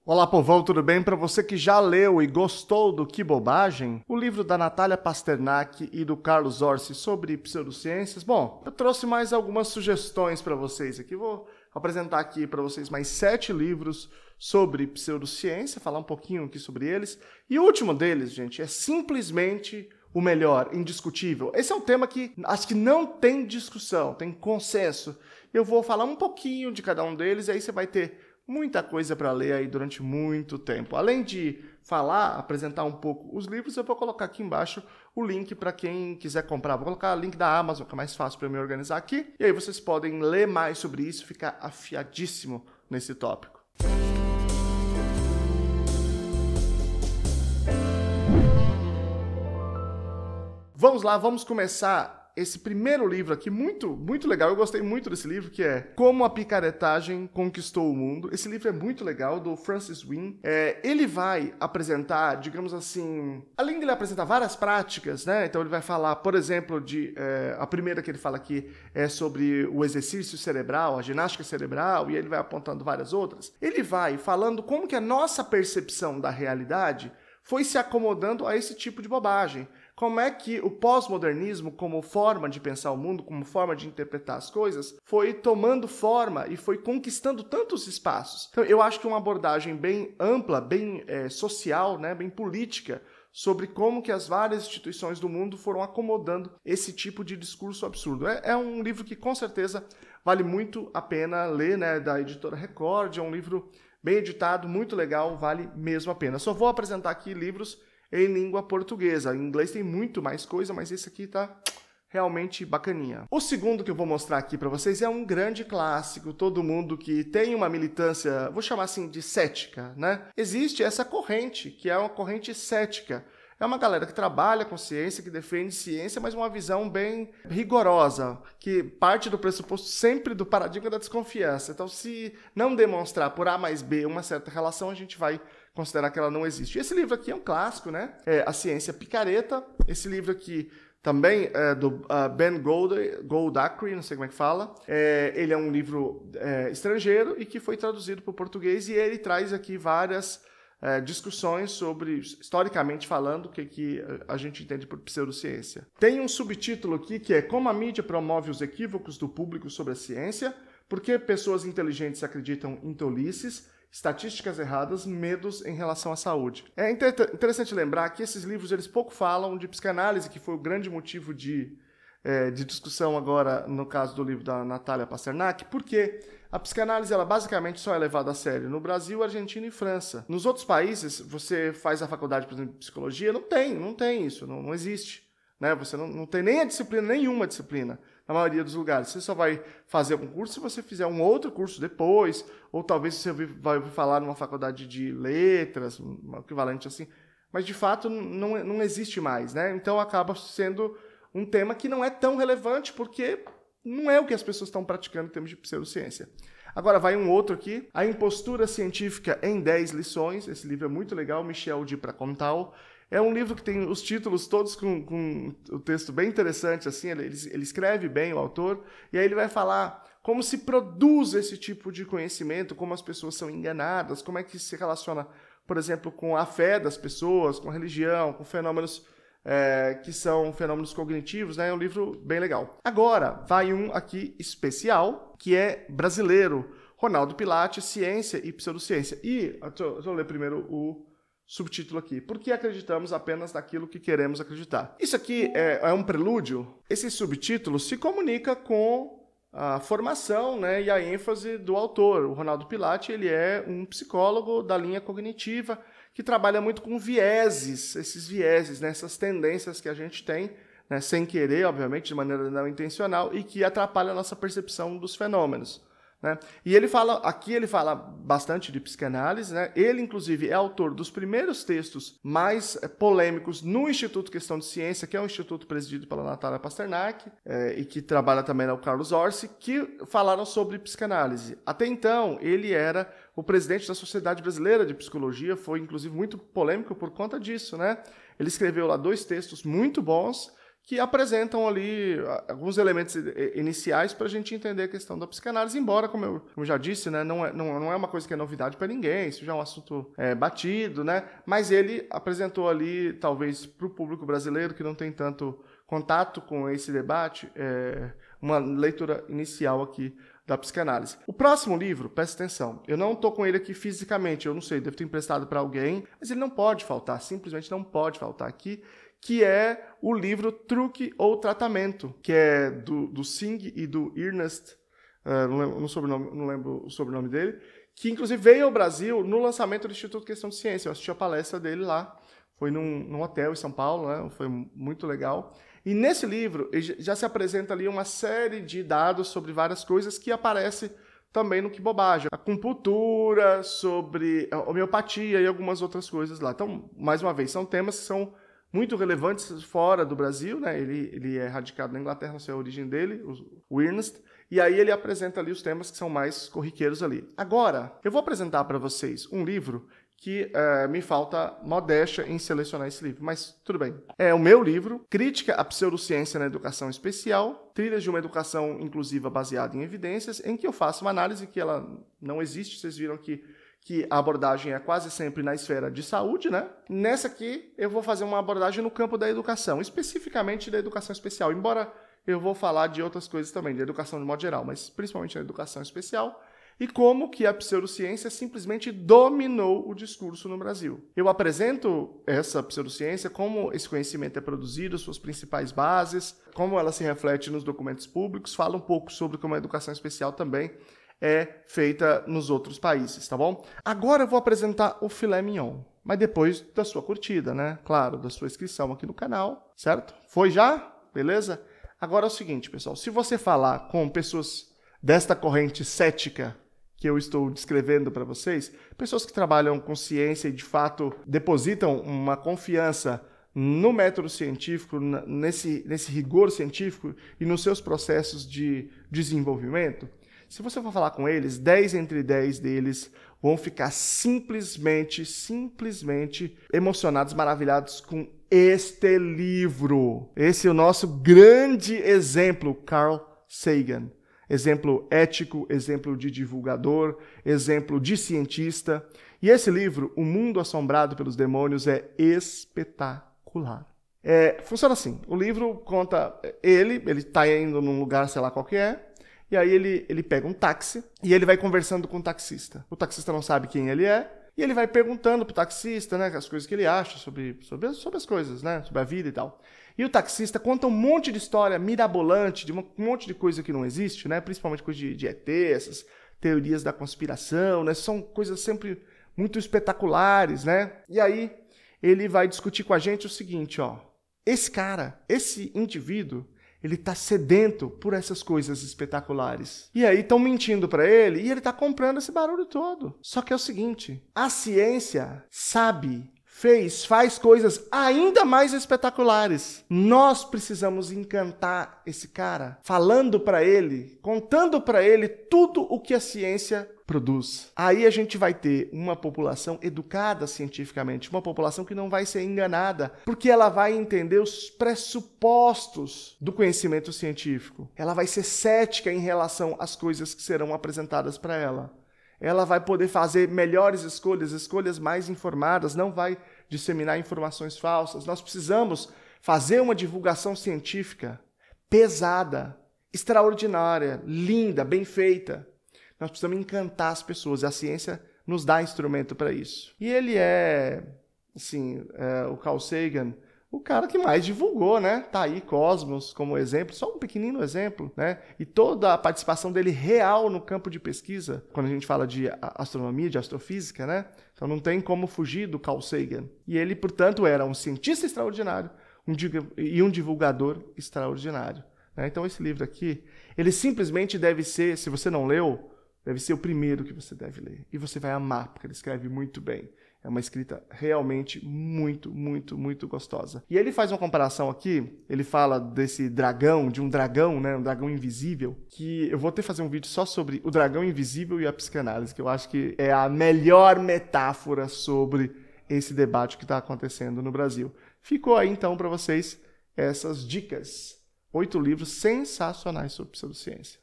Olá, povão, tudo bem? Para você que já leu e gostou do Que Bobagem, o livro da Natália Pasternak e do Carlos Orsi sobre pseudociências, bom, eu trouxe mais algumas sugestões para vocês aqui. Vou apresentar aqui para vocês mais 7 livros sobre pseudociência, falar um pouquinho aqui sobre eles. E o último deles, gente, é simplesmente o melhor, indiscutível. Esse é um tema que acho que não tem discussão, tem consenso. Eu vou falar um pouquinho de cada um deles e aí você vai ter muita coisa para ler aí durante muito tempo. Além de falar, apresentar um pouco os livros, eu vou colocar aqui embaixo o link para quem quiser comprar. Vou colocar o link da Amazon, que é mais fácil para me organizar aqui. E aí vocês podem ler mais sobre isso, ficar afiadíssimo nesse tópico. Vamos lá, vamos começar esse primeiro livro aqui, muito legal. Eu gostei muito desse livro, que é Como a Picaretagem Conquistou o Mundo. Esse livro é muito legal, do Francis Wynne. Ele vai apresentar, digamos assim, além de ele apresentar várias práticas, né? Então ele vai falar, por exemplo, a primeira que ele fala aqui é sobre o exercício cerebral, a ginástica cerebral, e ele vai apontando várias outras. Ele vai falando como que a nossa percepção da realidade foi se acomodando a esse tipo de bobagem. Como é que o pós-modernismo, como forma de pensar o mundo, como forma de interpretar as coisas, foi tomando forma e foi conquistando tantos espaços. Então, eu acho que é uma abordagem bem ampla, bem social, né, bem política, sobre como que as várias instituições do mundo foram acomodando esse tipo de discurso absurdo. É um livro que, com certeza, vale muito a pena ler, né, da editora Record. É um livro bem editado, muito legal, vale mesmo a pena. Só vou apresentar aqui livros em língua portuguesa. Em inglês tem muito mais coisa, mas esse aqui tá realmente bacaninha. O segundo que eu vou mostrar aqui para vocês é um grande clássico. Todo mundo que tem uma militância, vou chamar assim de cética, né? Existe essa corrente, que é uma corrente cética. É uma galera que trabalha com ciência, que defende ciência, mas uma visão bem rigorosa, que parte do pressuposto sempre do paradigma da desconfiança. Então, se não demonstrar por A mais B uma certa relação, a gente vai considerar que ela não existe. Esse livro aqui é um clássico, né? É A Ciência Picareta. Esse livro aqui também é do Ben Goldacre, não sei como é que fala. Ele é um livro estrangeiro e que foi traduzido para o português, e ele traz aqui várias discussões sobre, historicamente falando, o que a gente entende por pseudociência. Tem um subtítulo aqui que é Como a mídia promove os equívocos do público sobre a ciência, por que pessoas inteligentes acreditam em tolices, estatísticas erradas, medos em relação à saúde. É interessante lembrar que esses livros eles pouco falam de psicanálise, que foi o grande motivo de discussão agora no caso do livro da Natália Pasternak, porque a psicanálise ela basicamente só é levada a sério no Brasil, Argentina e França. Nos outros países, você faz a faculdade, por exemplo, de psicologia, não tem isso, não existe. Né? Você não tem nem a disciplina, nenhuma disciplina, na maioria dos lugares. Você só vai fazer algum curso se você fizer um outro curso depois, ou talvez você vai ouvir falar numa faculdade de letras, um equivalente assim. Mas, de fato, não existe mais. Né? Então, acaba sendo um tema que não é tão relevante, porque não é o que as pessoas estão praticando em termos de pseudociência. Agora vai um outro aqui, A Impostura Científica em 10 Lições. Esse livro é muito legal, Michel de Pracontal. É um livro que tem os títulos todos com o texto bem interessante, assim, ele escreve bem, o autor, e aí ele vai falar como se produz esse tipo de conhecimento, como as pessoas são enganadas, como é que se relaciona, por exemplo, com a fé das pessoas, com a religião, com fenômenos que são fenômenos cognitivos, né? É um livro bem legal. Agora, vai um aqui especial, que é brasileiro, Ronaldo Pilate, Ciência e Pseudociência. E, deixa eu ler primeiro o subtítulo aqui. Por que acreditamos apenas naquilo que queremos acreditar? Isso aqui é um prelúdio. Esse subtítulo se comunica com a formação, né, e a ênfase do autor. O Ronaldo Pilate ele é um psicólogo da linha cognitiva que trabalha muito com vieses, esses vieses, né, essas tendências que a gente tem, né, sem querer, obviamente, de maneira não intencional, e que atrapalham a nossa percepção dos fenômenos. Né? E ele fala bastante de psicanálise, né? Ele, inclusive, é autor dos primeiros textos mais polêmicos no Instituto Questão de Ciência, que é um instituto presidido pela Natália Pasternak, e que trabalha também o Carlos Orsi, que falaram sobre psicanálise. Até então, ele era o presidente da Sociedade Brasileira de Psicologia, foi, inclusive, muito polêmico por conta disso. Né? Ele escreveu lá 2 textos muito bons, que apresentam ali alguns elementos iniciais para a gente entender a questão da psicanálise, embora, como eu já disse, né, não é uma coisa que é novidade para ninguém, isso já é um assunto batido, né, mas ele apresentou ali, talvez para o público brasileiro que não tem tanto contato com esse debate, uma leitura inicial aqui da psicanálise. O próximo livro, presta atenção, eu não estou com ele aqui fisicamente, eu não sei, devo ter emprestado para alguém, mas ele não pode faltar, simplesmente não pode faltar aqui, que é o livro Truque ou Tratamento, que é do Singh e do Ernest, não lembro o sobrenome dele, que inclusive veio ao Brasil no lançamento do Instituto Questão de Ciência. Eu assisti a palestra dele lá, foi num hotel em São Paulo, né? Foi muito legal. E nesse livro já se apresenta ali uma série de dados sobre várias coisas que aparece também no Que Bobagem. Acupuntura, sobre homeopatia e algumas outras coisas lá. Então, mais uma vez, são temas que são muito relevantes fora do Brasil, né? Ele é radicado na Inglaterra, não sei a origem dele, o Ernest, e aí ele apresenta ali os temas que são mais corriqueiros ali. Agora, eu vou apresentar para vocês um livro que me falta modéstia em selecionar esse livro, mas tudo bem. É o meu livro, Crítica à Pseudociência na Educação Especial, Trilhas de uma Educação Inclusiva Baseada em Evidências, em que eu faço uma análise que ela não existe, vocês viram que a abordagem é quase sempre na esfera de saúde, né? Nessa aqui, eu vou fazer uma abordagem no campo da educação, especificamente da educação especial, embora eu vou falar de outras coisas também, de educação de modo geral, mas principalmente da educação especial, e como que a pseudociência simplesmente dominou o discurso no Brasil. Eu apresento essa pseudociência, como esse conhecimento é produzido, suas principais bases, como ela se reflete nos documentos públicos, falo um pouco sobre como a educação especial também é feita nos outros países, tá bom? Agora eu vou apresentar o filé mignon, mas depois da sua curtida, né? Claro, da sua inscrição aqui no canal, certo? Foi já? Beleza? Agora é o seguinte, pessoal, se você falar com pessoas desta corrente cética que eu estou descrevendo para vocês, pessoas que trabalham com ciência e de fato depositam uma confiança no método científico, nesse rigor científico e nos seus processos de desenvolvimento, se você for falar com eles, 10 entre 10 deles vão ficar simplesmente emocionados, maravilhados com este livro. Esse é o nosso grande exemplo, Carl Sagan. Exemplo ético, exemplo de divulgador, exemplo de cientista. E esse livro, O Mundo Assombrado pelos Demônios, é espetacular. Funciona assim, o livro conta, ele está indo num lugar, sei lá qual que é, e aí ele pega um táxi e ele vai conversando com o taxista. O taxista não sabe quem ele é, e ele vai perguntando pro taxista, né, as coisas que ele acha sobre as coisas, né, sobre a vida e tal. E o taxista conta um monte de história mirabolante, de um monte de coisa que não existe, né, principalmente coisa de ET, essas teorias da conspiração, né, são coisas sempre muito espetaculares, né. E aí ele vai discutir com a gente o seguinte, ó, esse indivíduo, ele está sedento por essas coisas espetaculares. E aí estão mentindo para ele e ele está comprando esse barulho todo. Só que é o seguinte, a ciência faz coisas ainda mais espetaculares. Nós precisamos encantar esse cara, falando para ele, contando para ele tudo o que a ciência produz. Aí a gente vai ter uma população educada cientificamente, uma população que não vai ser enganada, porque ela vai entender os pressupostos do conhecimento científico. Ela vai ser cética em relação às coisas que serão apresentadas para ela. Ela vai poder fazer melhores escolhas mais informadas, não vai disseminar informações falsas. Nós precisamos fazer uma divulgação científica pesada, extraordinária, linda, bem feita. Nós precisamos encantar as pessoas, e a ciência nos dá instrumento para isso. E ele o Carl Sagan, o cara que mais divulgou, né? Tá aí Cosmos como exemplo, só um pequenino exemplo, né? E toda a participação dele real no campo de pesquisa, quando a gente fala de astronomia, de astrofísica, né? Então não tem como fugir do Carl Sagan. E ele, portanto, era um cientista extraordinário e um divulgador extraordinário, né? Então esse livro aqui, ele simplesmente deve ser, se você não leu, deve ser o primeiro que você deve ler. E você vai amar, porque ele escreve muito bem. É uma escrita realmente muito, muito, muito gostosa. E ele faz uma comparação aqui, ele fala desse dragão, de um dragão, né, um dragão invisível, que eu vou ter que fazer um vídeo só sobre o dragão invisível e a psicanálise, que eu acho que é a melhor metáfora sobre esse debate que está acontecendo no Brasil. Ficou aí então para vocês essas dicas. 8 livros sensacionais sobre pseudociência.